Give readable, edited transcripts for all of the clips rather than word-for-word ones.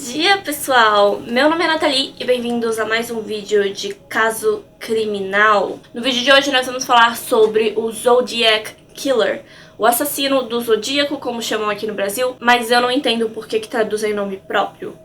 dia, pessoal! Meu nome é Nathalie e bem-vindos a mais um vídeo de Caso Criminal. No vídeo de hoje nós vamos falar sobre o Zodiac Killer, o assassino do Zodíaco, como chamam aqui no Brasil, mas eu não entendo por que traduzem nome próprio.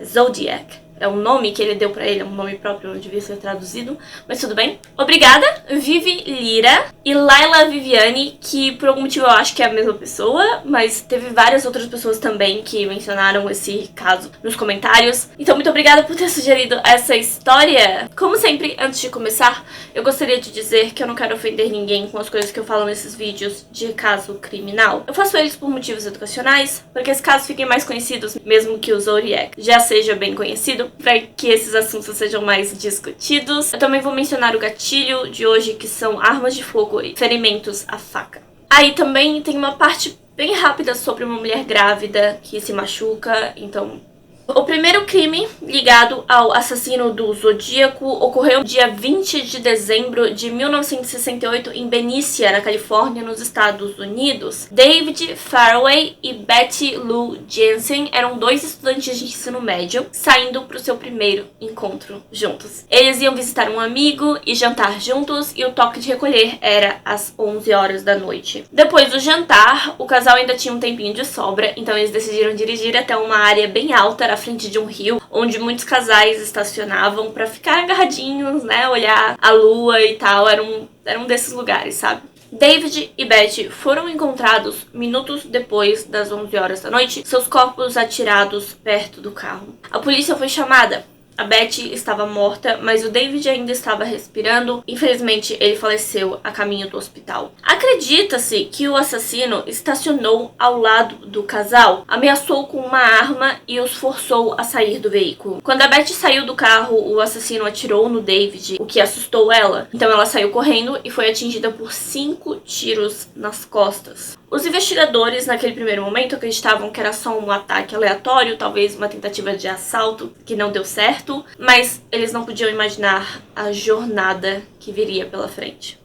Zodiac. É um nome que ele deu pra ele, é um nome próprio, não devia ser traduzido, mas tudo bem. Obrigada, Vivi Lira e Laila Viviane, que por algum motivo eu acho que é a mesma pessoa, mas teve várias outras pessoas também que mencionaram esse caso nos comentários. Então muito obrigada por ter sugerido essa história. Como sempre, antes de começar, eu gostaria de dizer que eu não quero ofender ninguém com as coisas que eu falo nesses vídeos de caso criminal. Eu faço eles por motivos educacionais, para que esses casos fiquem mais conhecidos, mesmo que o Zodiac já seja bem conhecido, para que esses assuntos sejam mais discutidos. Eu também vou mencionar o gatilho de hoje, que são armas de fogo e ferimentos à faca. Aí também tem uma parte bem rápida sobre uma mulher grávida que se machuca, então... O primeiro crime ligado ao assassino do Zodíaco ocorreu dia 20 de dezembro de 1968 em Benicia, na Califórnia, nos Estados Unidos. David Fairway e Betty Lou Jensen eram dois estudantes de ensino médio saindo para o seu primeiro encontro juntos. Eles iam visitar um amigo e jantar juntos, e o toque de recolher era às 11 horas da noite. Depois do jantar, o casal ainda tinha um tempinho de sobra, então eles decidiram dirigir até uma área bem alta na frente de um rio, onde muitos casais estacionavam pra ficar agarradinhos, né, olhar a lua e tal. Era um desses lugares, sabe? David e Betty foram encontrados minutos depois das 11 horas da noite, seus corpos atirados perto do carro. A polícia foi chamada. A Betty estava morta, mas o David ainda estava respirando. Infelizmente, ele faleceu a caminho do hospital. Acredita-se que o assassino estacionou ao lado do casal, ameaçou com uma arma e os forçou a sair do veículo. Quando a Betty saiu do carro, o assassino atirou no David, o que assustou ela. Então ela saiu correndo e foi atingida por 5 tiros nas costas. Os investigadores, naquele primeiro momento, acreditavam que era só um ataque aleatório, talvez uma tentativa de assalto que não deu certo, mas eles não podiam imaginar a jornada que viria pela frente.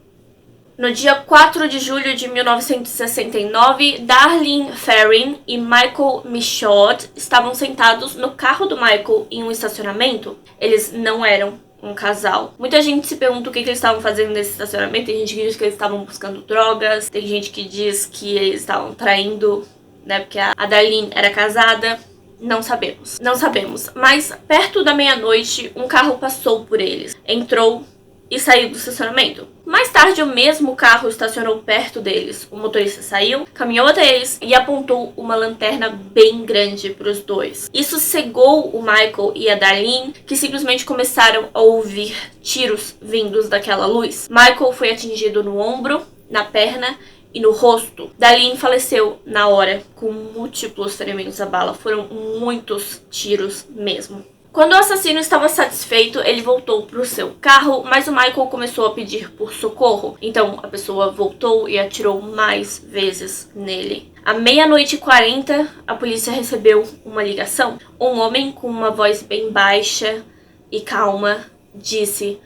No dia 4 de julho de 1969, Darlene Ferrin e Michael Michaud estavam sentados no carro do Michael em um estacionamento. Eles não eram um casal. Muita gente se pergunta o que eles estavam fazendo nesse estacionamento. Tem gente que diz que eles estavam buscando drogas, tem gente que diz que eles estavam traindo, né, porque a Darlene era casada. Não sabemos. Não sabemos. Mas perto da meia-noite, um carro passou por eles, entrou e saiu do estacionamento. Mais tarde, o mesmo carro estacionou perto deles. O motorista saiu, caminhou até eles e apontou uma lanterna bem grande para os dois. Isso cegou o Michael e a Darlene, que simplesmente começaram a ouvir tiros vindos daquela luz. Michael foi atingido no ombro, na perna e no rosto. Darlene faleceu na hora, com múltiplos ferimentos à bala. Foram muitos tiros mesmo. Quando o assassino estava satisfeito, ele voltou para o seu carro, mas o Michael começou a pedir por socorro. Então a pessoa voltou e atirou mais vezes nele. À 00:40, a polícia recebeu uma ligação. Um homem com uma voz bem baixa e calma disse: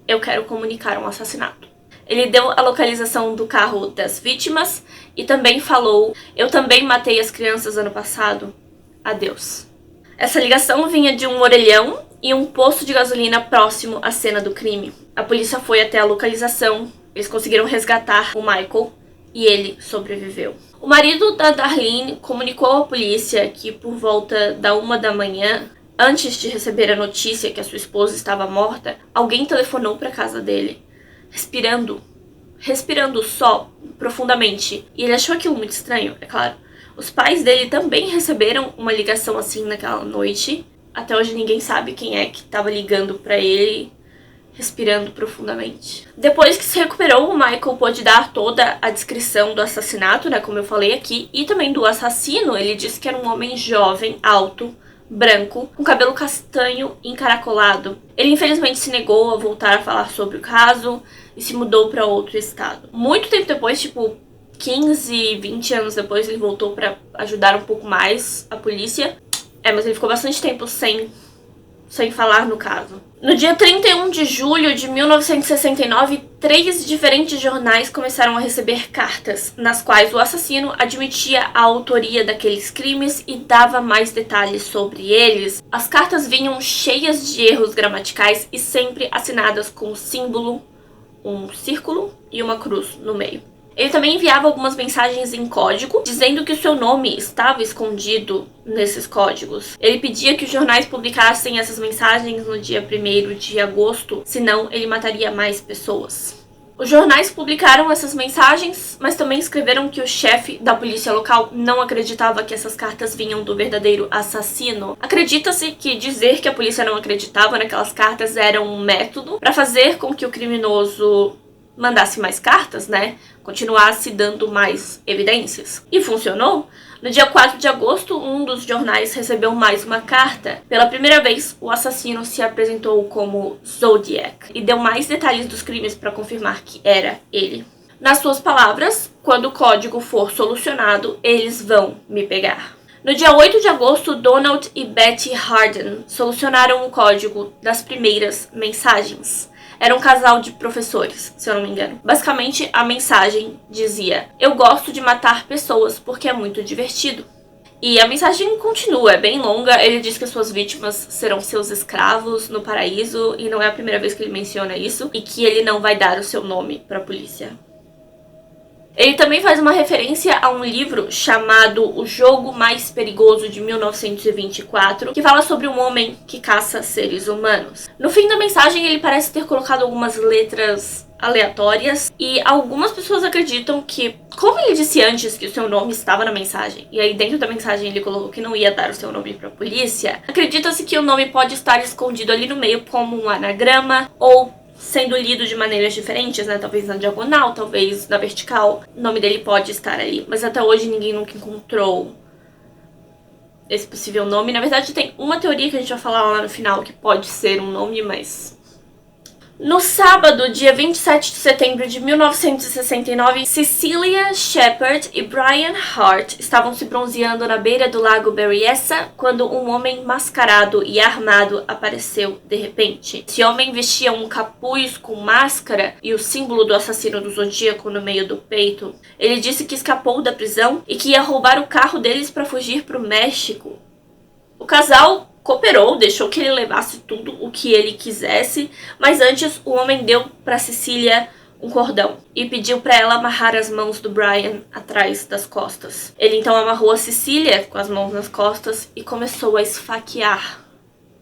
"Eu quero comunicar um assassinato." Ele deu a localização do carro das vítimas e também falou: "Eu também matei as crianças ano passado. Adeus." Essa ligação vinha de um orelhão e um posto de gasolina próximo à cena do crime. A polícia foi até a localização, eles conseguiram resgatar o Michael e ele sobreviveu. O marido da Darlene comunicou à polícia que por volta da 1 da manhã, antes de receber a notícia que a sua esposa estava morta, alguém telefonou para a casa dele, respirando só profundamente. E ele achou aquilo muito estranho, é claro. Os pais dele também receberam uma ligação assim naquela noite. Até hoje ninguém sabe quem é que estava ligando para ele, respirando profundamente. Depois que se recuperou, o Michael pôde dar toda a descrição do assassinato, né, como eu falei aqui, e também do assassino. Ele disse que era um homem jovem, alto, branco, com cabelo castanho encaracolado. Ele infelizmente se negou a voltar a falar sobre o caso e se mudou para outro estado. Muito tempo depois, tipo 15, 20 anos depois, ele voltou pra ajudar um pouco mais a polícia. Mas ele ficou bastante tempo sem falar no caso. No dia 31 de julho de 1969, 3 diferentes jornais começaram a receber cartas, nas quais o assassino admitia a autoria daqueles crimes e dava mais detalhes sobre eles. As cartas vinham cheias de erros gramaticais e sempre assinadas com um símbolo, um círculo e uma cruz no meio. Ele também enviava algumas mensagens em código, dizendo que o seu nome estava escondido nesses códigos. Ele pedia que os jornais publicassem essas mensagens no dia 1º de agosto, senão ele mataria mais pessoas. Os jornais publicaram essas mensagens, mas também escreveram que o chefe da polícia local não acreditava que essas cartas vinham do verdadeiro assassino. Acredita-se que dizer que a polícia não acreditava naquelas cartas era um método para fazer com que o criminoso mandasse mais cartas, né? Continuasse dando mais evidências. E funcionou. No dia 4 de agosto, um dos jornais recebeu mais uma carta. Pela primeira vez, o assassino se apresentou como Zodiac e deu mais detalhes dos crimes para confirmar que era ele. Nas suas palavras, quando o código for solucionado, eles vão me pegar. No dia 8 de agosto, Donald e Betty Harden solucionaram o código das primeiras mensagens. Era um casal de professores, se eu não me engano. Basicamente, a mensagem dizia: "Eu gosto de matar pessoas porque é muito divertido." E a mensagem continua, é bem longa. Ele diz que suas vítimas serão seus escravos no paraíso, e não é a primeira vez que ele menciona isso, e que ele não vai dar o seu nome para a polícia. Ele também faz uma referência a um livro chamado O Jogo Mais Perigoso, de 1924, que fala sobre um homem que caça seres humanos. No fim da mensagem, ele parece ter colocado algumas letras aleatórias, e algumas pessoas acreditam que, como ele disse antes que o seu nome estava na mensagem, e aí dentro da mensagem ele colocou que não ia dar o seu nome para a polícia, acredita-se que o nome pode estar escondido ali no meio como um anagrama, ou sendo lido de maneiras diferentes, né? Talvez na diagonal, talvez na vertical. O nome dele pode estar ali, mas até hoje ninguém nunca encontrou esse possível nome. Na verdade, tem uma teoria que a gente vai falar lá no final que pode ser um nome, mas... No sábado, dia 27 de setembro de 1969, Cecilia Shepard e Brian Hart estavam se bronzeando na beira do lago Berryessa quando um homem mascarado e armado apareceu de repente. Esse homem vestia um capuz com máscara e o símbolo do assassino do Zodíaco no meio do peito. Ele disse que escapou da prisão e que ia roubar o carro deles para fugir para o México. O casal cooperou, deixou que ele levasse tudo o que ele quisesse, mas antes o homem deu para Cecília um cordão e pediu para ela amarrar as mãos do Brian atrás das costas. Ele então amarrou a Cecília com as mãos nas costas e começou a esfaquear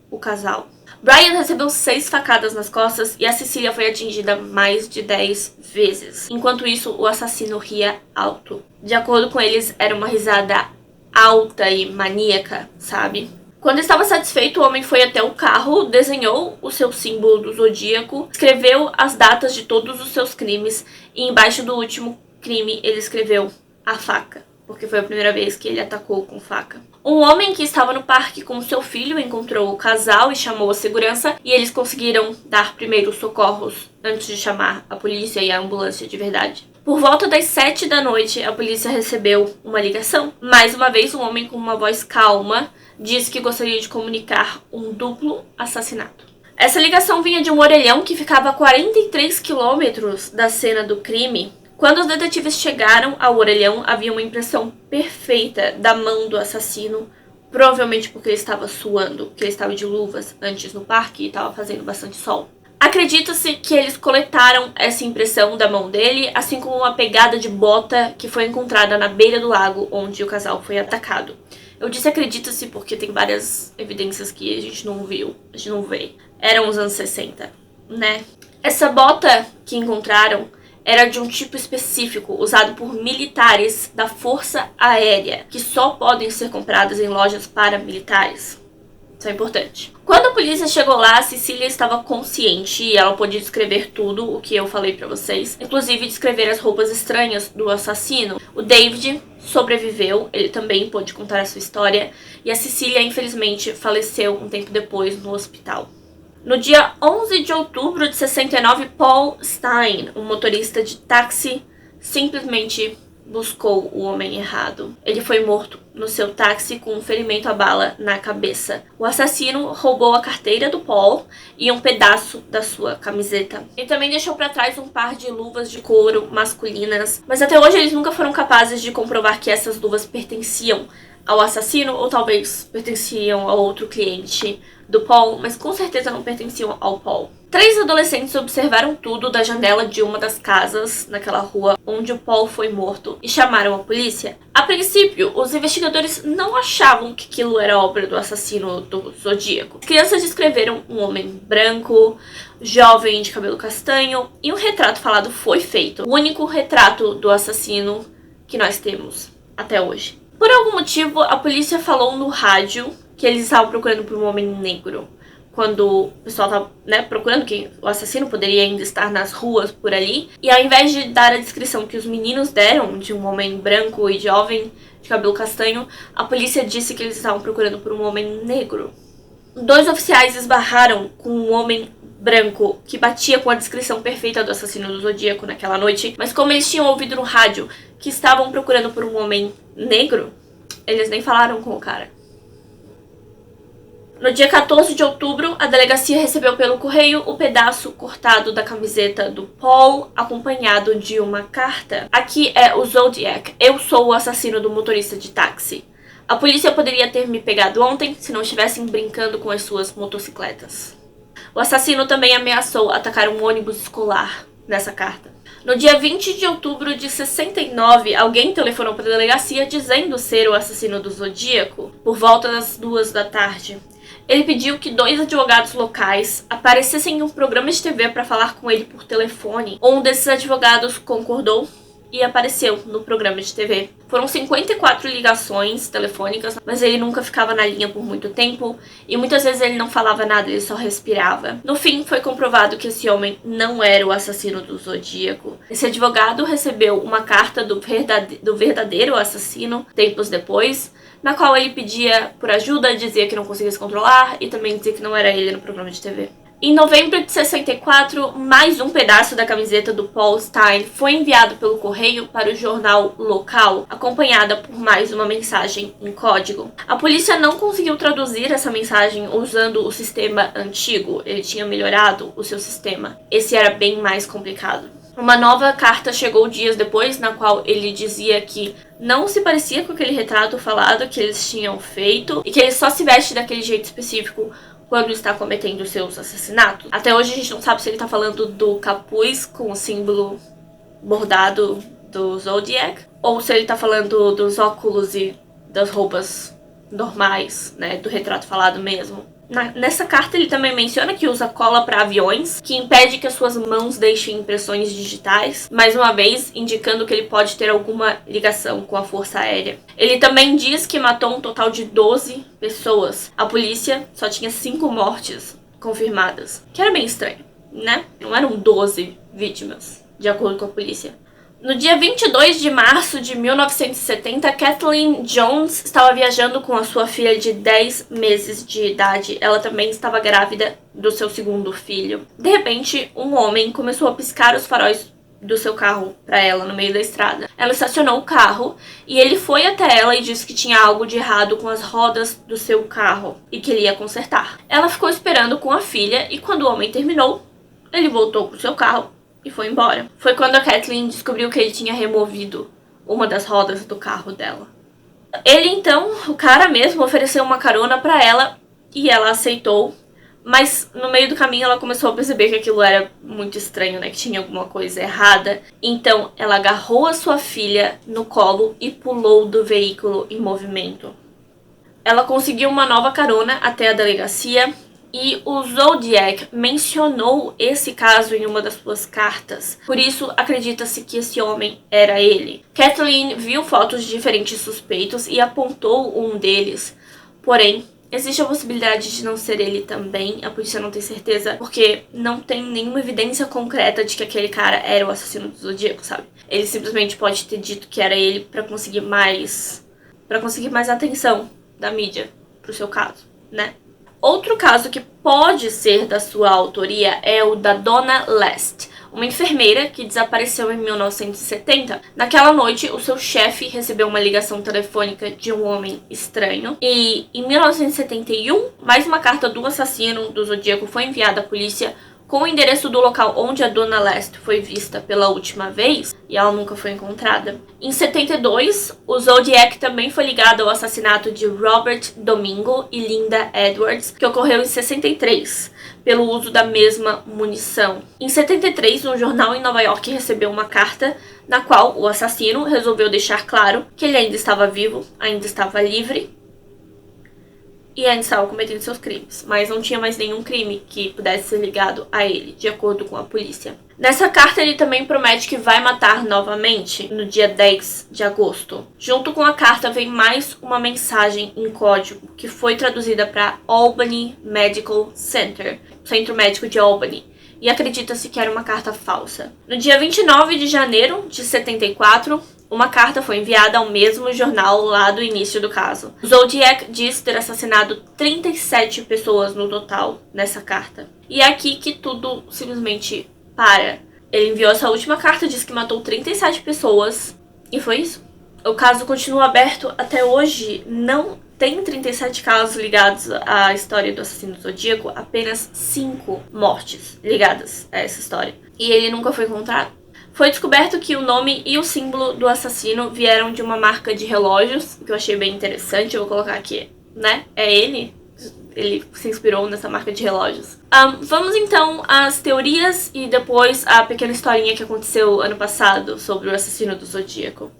o casal. Brian recebeu 6 facadas nas costas e a Cecília foi atingida mais de 10 vezes. Enquanto isso, o assassino ria alto. De acordo com eles, era uma risada alta e maníaca, sabe? Quando estava satisfeito, o homem foi até o carro, desenhou o seu símbolo do zodíaco, escreveu as datas de todos os seus crimes e embaixo do último crime ele escreveu a faca, porque foi a primeira vez que ele atacou com faca. Um homem que estava no parque com seu filho encontrou o casal e chamou a segurança, e eles conseguiram dar primeiros socorros antes de chamar a polícia e a ambulância de verdade. Por volta das 7 da noite, a polícia recebeu uma ligação. Mais uma vez, um homem com uma voz calma disse que gostaria de comunicar um duplo assassinato. Essa ligação vinha de um orelhão que ficava a 43 quilômetros da cena do crime. Quando os detetives chegaram ao orelhão, havia uma impressão perfeita da mão do assassino, provavelmente porque ele estava suando, porque ele estava de luvas antes no parque e estava fazendo bastante sol. Acredita-se que eles coletaram essa impressão da mão dele, assim como uma pegada de bota que foi encontrada na beira do lago onde o casal foi atacado. Eu disse acredita-se porque tem várias evidências que a gente não viu, a gente não vê. Eram os anos 60, né? Essa bota que encontraram era de um tipo específico, usado por militares da Força Aérea, que só podem ser compradas em lojas paramilitares. Isso é importante. Quando a polícia chegou lá, a Cecília estava consciente e ela pôde descrever tudo o que eu falei pra vocês, inclusive descrever as roupas estranhas do assassino. O David sobreviveu, ele também pôde contar a sua história, e a Cecília, infelizmente, faleceu um tempo depois no hospital. No dia 11 de outubro de 69, Paul Stein, um motorista de táxi, simplesmente buscou o homem errado. Ele foi morto no seu táxi com um ferimento a bala na cabeça. O assassino roubou a carteira do Paul e um pedaço da sua camiseta. Ele também deixou para trás um par de luvas de couro masculinas, mas até hoje eles nunca foram capazes de comprovar que essas luvas pertenciam ao assassino, ou talvez pertenciam a outro cliente do Paul, mas com certeza não pertenciam ao Paul. 3 adolescentes observaram tudo da janela de uma das casas naquela rua onde o Paul foi morto e chamaram a polícia. A princípio, os investigadores não achavam que aquilo era obra do assassino do Zodíaco. As crianças descreveram um homem branco, jovem, de cabelo castanho, e um retrato falado foi feito. O único retrato do assassino que nós temos até hoje. Por algum motivo, a polícia falou no rádio que eles estavam procurando por um homem negro. Quando o pessoal estava procurando, que o assassino poderia ainda estar nas ruas por ali. E ao invés de dar a descrição que os meninos deram de um homem branco e jovem, de cabelo castanho, a polícia disse que eles estavam procurando por um homem negro. 2 oficiais esbarraram com um homem branco que batia com a descrição perfeita do assassino do Zodíaco naquela noite, mas como eles tinham ouvido no rádio que estavam procurando por um homem negro, eles nem falaram com o cara. No dia 14 de outubro, a delegacia recebeu pelo correio o pedaço cortado da camiseta do Paul, acompanhado de uma carta. Aqui é o Zodiac. Eu sou o assassino do motorista de táxi. A polícia poderia ter me pegado ontem se não estivessem brincando com as suas motocicletas. O assassino também ameaçou atacar um ônibus escolar nessa carta. No dia 20 de outubro de 69, alguém telefonou para a delegacia dizendo ser o assassino do Zodíaco por volta das 2 da tarde. Ele pediu que 2 advogados locais aparecessem em um programa de TV para falar com ele por telefone. Um desses advogados concordou e apareceu no programa de TV. Foram 54 ligações telefônicas, mas ele nunca ficava na linha por muito tempo e muitas vezes ele não falava nada, ele só respirava. No fim, foi comprovado que esse homem não era o assassino do Zodíaco. Esse advogado recebeu uma carta do verdadeiro assassino tempos depois, na qual ele pedia por ajuda, dizia que não conseguia se controlar e também dizia que não era ele no programa de TV. Em novembro de 64, mais um pedaço da camiseta do Paul Stine foi enviado pelo correio para o jornal local, acompanhada por mais uma mensagem em código. A polícia não conseguiu traduzir essa mensagem usando o sistema antigo, ele tinha melhorado o seu sistema. Esse era bem mais complicado. Uma nova carta chegou dias depois, na qual ele dizia que não se parecia com aquele retrato falado que eles tinham feito e que ele só se veste daquele jeito específico quando está cometendo seus assassinatos. Até hoje a gente não sabe se ele está falando do capuz com o símbolo bordado do Zodiac ou se ele está falando dos óculos e das roupas normais, né, do retrato falado mesmo. Nessa carta ele também menciona que usa cola para aviões, que impede que as suas mãos deixem impressões digitais, mais uma vez indicando que ele pode ter alguma ligação com a Força Aérea. Ele também diz que matou um total de 12 pessoas. A polícia só tinha 5 mortes confirmadas, que era bem estranho, né? Não eram 12 vítimas, de acordo com a polícia. No dia 22 de março de 1970, Kathleen Jones estava viajando com a sua filha de 10 meses de idade. Ela também estava grávida do seu segundo filho. De repente, um homem começou a piscar os faróis do seu carro para ela no meio da estrada. Ela estacionou o carro e ele foi até ela e disse que tinha algo de errado com as rodas do seu carro e que ele ia consertar. Ela ficou esperando com a filha e quando o homem terminou, ele voltou pro seu carro e foi embora. Foi quando a Kathleen descobriu que ele tinha removido uma das rodas do carro dela. Ele então, o cara mesmo, ofereceu uma carona pra ela e ela aceitou. Mas no meio do caminho ela começou a perceber que aquilo era muito estranho, né? Que tinha alguma coisa errada. Então ela agarrou a sua filha no colo e pulou do veículo em movimento. Ela conseguiu uma nova carona até a delegacia. E o Zodiac mencionou esse caso em uma das suas cartas. Por isso, acredita-se que esse homem era ele. Kathleen viu fotos de diferentes suspeitos e apontou um deles. Porém, existe a possibilidade de não ser ele também. A polícia não tem certeza, porque não tem nenhuma evidência concreta de que aquele cara era o assassino do Zodíaco, sabe? Ele simplesmente pode ter dito que era ele para conseguir mais atenção da mídia pro seu caso, né? Outro caso que pode ser da sua autoria é o da Donna Lest. uma enfermeira que desapareceu em 1970. Naquela noite, o seu chefe recebeu uma ligação telefônica de um homem estranho. E em 1971, mais uma carta do assassino do Zodíaco foi enviada à polícia com o endereço do local onde a Donna Lest foi vista pela última vez, e ela nunca foi encontrada. Em 72, o Zodiac também foi ligado ao assassinato de Robert Domingo e Linda Edwards, que ocorreu em 63, pelo uso da mesma munição. Em 73, um jornal em Nova York recebeu uma carta na qual o assassino resolveu deixar claro que ele ainda estava vivo, ainda estava livre, e ainda estava cometendo seus crimes, mas não tinha mais nenhum crime que pudesse ser ligado a ele, de acordo com a polícia. Nessa carta ele também promete que vai matar novamente no dia 10 de agosto. Junto com a carta vem mais uma mensagem em código que foi traduzida para Albany Medical Center, Centro Médico de Albany, e acredita-se que era uma carta falsa. No dia 29 de janeiro de 74, uma carta foi enviada ao mesmo jornal lá do início do caso. Zodiac diz ter assassinado 37 pessoas no total nessa carta. E é aqui que tudo simplesmente para. Ele enviou essa última carta, disse que matou 37 pessoas, e foi isso. O caso continua aberto até hoje. Não tem 37 casos ligados à história do assassino do Zodíaco, apenas 5 mortes ligadas a essa história. E ele nunca foi encontrado. Foi descoberto que o nome e o símbolo do assassino vieram de uma marca de relógios, que eu achei bem interessante. Eu vou colocar aqui, né? É ele. Ele se inspirou nessa marca de relógios. Vamos então às teorias e depois à pequena historinha que aconteceu ano passado sobre o assassino do Zodíaco.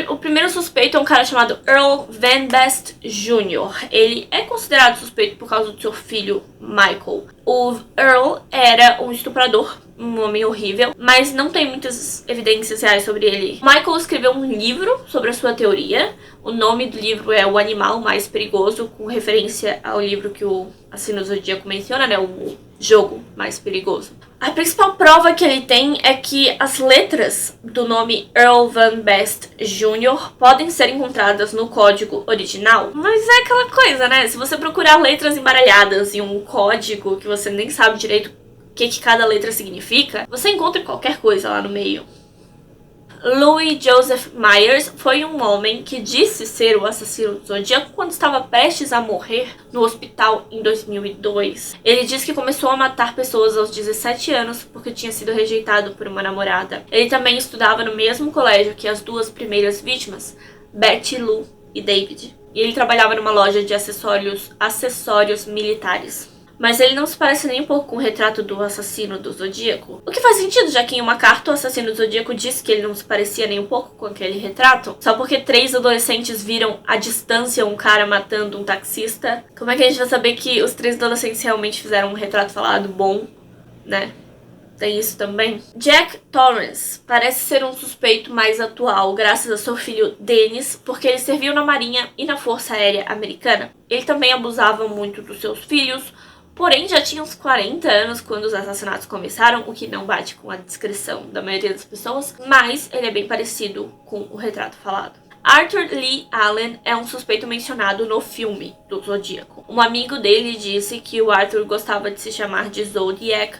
O primeiro suspeito é um cara chamado Earl Van Best Jr. Ele é considerado suspeito por causa do seu filho, Michael. O Earl era um estuprador, um homem horrível, mas não tem muitas evidências reais sobre ele. Michael escreveu um livro sobre a sua teoria. O nome do livro é O Animal Mais Perigoso, com referência ao livro que o assassino do Zodíaco menciona, né? O Jogo Mais Perigoso. A principal prova que ele tem é que as letras do nome Earl Van Best Jr. podem ser encontradas no código original. Mas é aquela coisa, né? Se você procurar letras embaralhadas em um código que você nem sabe direito o que cada letra significa, você encontra qualquer coisa lá no meio. Louis Joseph Myers foi um homem que disse ser o assassino do Zodíaco quando estava prestes a morrer no hospital em 2002. Ele disse que começou a matar pessoas aos 17 anos porque tinha sido rejeitado por uma namorada. Ele também estudava no mesmo colégio que as duas primeiras vítimas, Betty Lou e David. E ele trabalhava numa loja de acessórios militares. Mas ele não se parece nem um pouco com o retrato do assassino do Zodíaco. O que faz sentido, já que em uma carta o assassino do Zodíaco disse que ele não se parecia nem um pouco com aquele retrato. Só porque 3 adolescentes viram à distância um cara matando um taxista. Como é que a gente vai saber que os 3 adolescentes realmente fizeram um retrato falado bom, né? Tem isso também. Jack Torrance parece ser um suspeito mais atual, graças a seu filho Dennis, porque ele serviu na Marinha e na Força Aérea Americana. Ele também abusava muito dos seus filhos, porém já tinha uns 40 anos quando os assassinatos começaram, o que não bate com a descrição da maioria das pessoas, mas ele é bem parecido com o retrato falado. Arthur Lee Allen é um suspeito mencionado no filme do Zodíaco. Um amigo dele disse que o Arthur gostava de se chamar de Zodiac,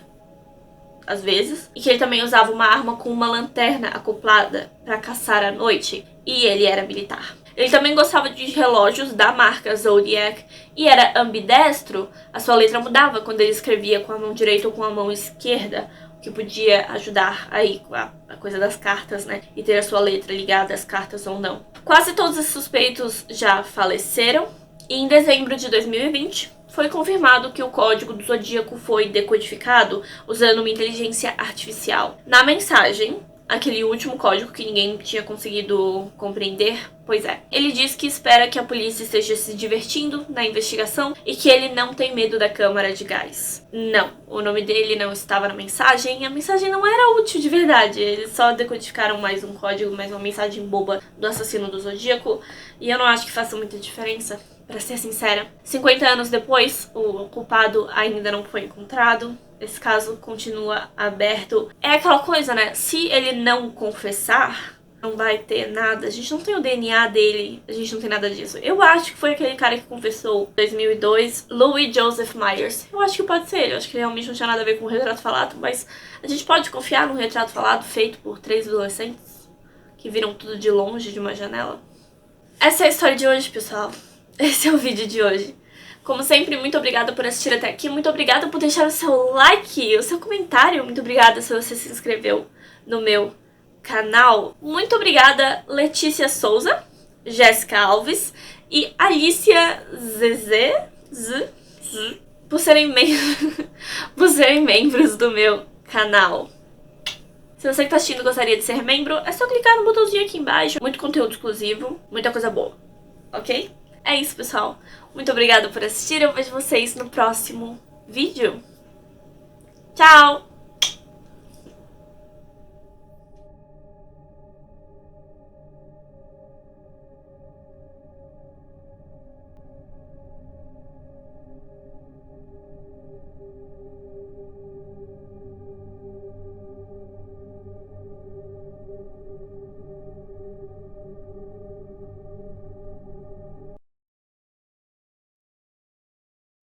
às vezes, e que ele também usava uma arma com uma lanterna acoplada para caçar à noite, e ele era militar. Ele também gostava de relógios da marca Zodiac e era ambidestro. A sua letra mudava quando ele escrevia com a mão direita ou com a mão esquerda, o que podia ajudar aí com a coisa das cartas, né? E ter a sua letra ligada às cartas ou não. Quase todos os suspeitos já faleceram e em dezembro de 2020 foi confirmado que o código do Zodíaco foi decodificado usando uma inteligência artificial. Na mensagem, aquele último código que ninguém tinha conseguido compreender, pois é. Ele diz que espera que a polícia esteja se divertindo na investigação e que ele não tem medo da câmara de gás. Não, o nome dele não estava na mensagem e a mensagem não era útil de verdade. Eles só decodificaram mais um código, mais uma mensagem boba do assassino do Zodíaco e eu não acho que faça muita diferença, pra ser sincera. 50 anos depois, o culpado ainda não foi encontrado. Esse caso continua aberto. É aquela coisa, né? Se ele não confessar, não vai ter nada. A gente não tem o DNA dele, a gente não tem nada disso. Eu acho que foi aquele cara que confessou em 2002, Louis Joseph Myers. Eu acho que pode ser ele, eu acho que realmente não tinha nada a ver com o retrato falado, mas a gente pode confiar num retrato falado feito por 3 adolescentes que viram tudo de longe de uma janela. Essa é a história de hoje, pessoal. Esse é o vídeo de hoje. Como sempre, muito obrigada por assistir até aqui, muito obrigada por deixar o seu like, o seu comentário, muito obrigada se você se inscreveu no meu canal. Muito obrigada, Letícia Souza, Jéssica Alves e Alicia por serem membros do meu canal. Se você que tá assistindo gostaria de ser membro, é só clicar no botãozinho aqui embaixo. Muito conteúdo exclusivo, muita coisa boa, ok? É isso, pessoal. Muito obrigada por assistir, eu vejo vocês no próximo vídeo. Tchau!